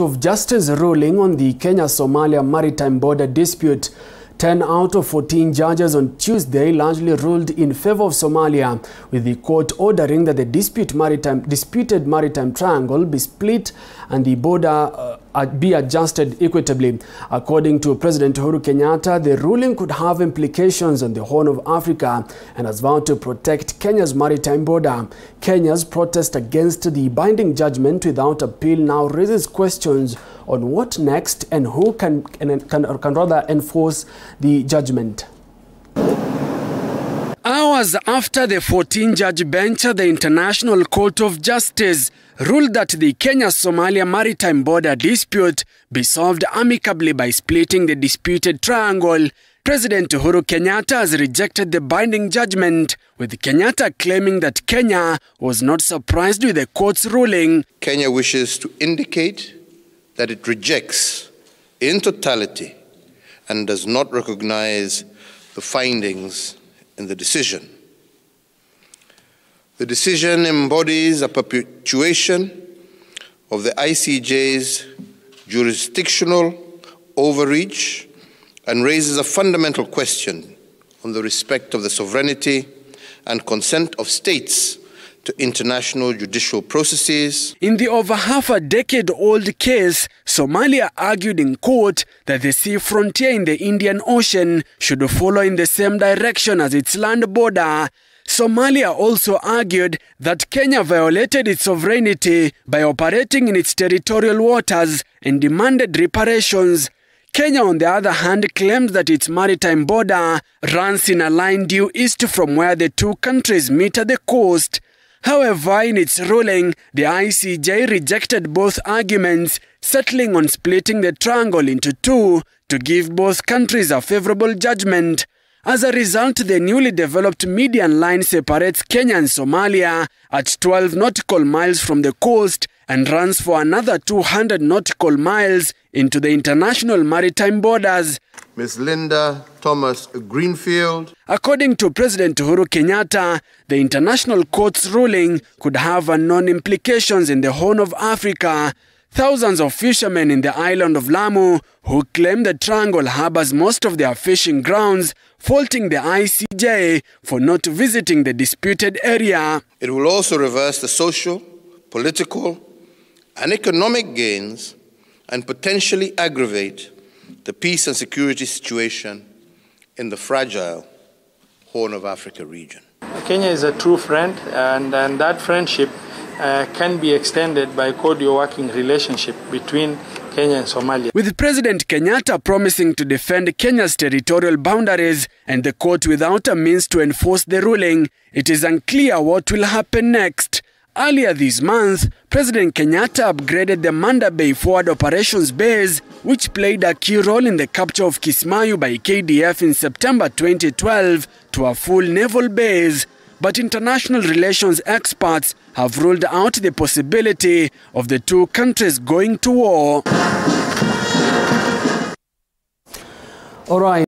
of Justice ruling on the Kenya-Somalia maritime border dispute. 10 out of 14 judges on Tuesday largely ruled in favor of Somalia, with the court ordering that the disputed maritime triangle be split and the border be adjusted equitably. According to President Uhuru Kenyatta, the ruling could have implications on the Horn of Africa and has vowed to protect Kenya's maritime border. Kenya's protest against the binding judgment without appeal now raises questions on what next and who can rather enforce the judgment. Hours after the 14-judge bench at the International Court of Justice ruled that the Kenya-Somalia maritime border dispute be solved amicably by splitting the disputed triangle, President Uhuru Kenyatta has rejected the binding judgment, with Kenyatta claiming that Kenya was not surprised with the court's ruling. Kenya wishes to indicate that it rejects in totality and does not recognize the findings in the decision. The decision embodies a perpetuation of the ICJ's jurisdictional overreach and raises a fundamental question on the respect of the sovereignty and consent of states to international judicial processes. In the over half a decade-old case, Somalia argued in court that the sea frontier in the Indian Ocean should follow in the same direction as its land border. Somalia also argued that Kenya violated its sovereignty by operating in its territorial waters and demanded reparations. Kenya, on the other hand, claimed that its maritime border runs in a line due east from where the two countries meet at the coast. However, in its ruling, the ICJ rejected both arguments, settling on splitting the triangle into two to give both countries a favorable judgment. As a result, the newly developed median line separates Kenya and Somalia at 12 nautical miles from the coast and runs for another 200 nautical miles into the international maritime borders. Ms. Linda Thomas Greenfield. According to President Uhuru Kenyatta, the International Court's ruling could have unknown implications in the Horn of Africa. Thousands of fishermen in the island of Lamu, who claim the triangle harbors most of their fishing grounds, faulting the ICJ for not visiting the disputed area. It will also reverse the social, political, and economic gains and potentially aggravate the peace and security situation in the fragile Horn of Africa region. Kenya is a true friend, and that friendship can be extended by cordial working relationship between Kenya and Somalia. With President Kenyatta promising to defend Kenya's territorial boundaries and the court without a means to enforce the ruling, it is unclear what will happen next. Earlier this month, President Kenyatta upgraded the Manda Bay Forward Operations Base, which played a key role in the capture of Kismayu by KDF in September 2012, to a full naval base. But international relations experts have ruled out the possibility of the two countries going to war. All right.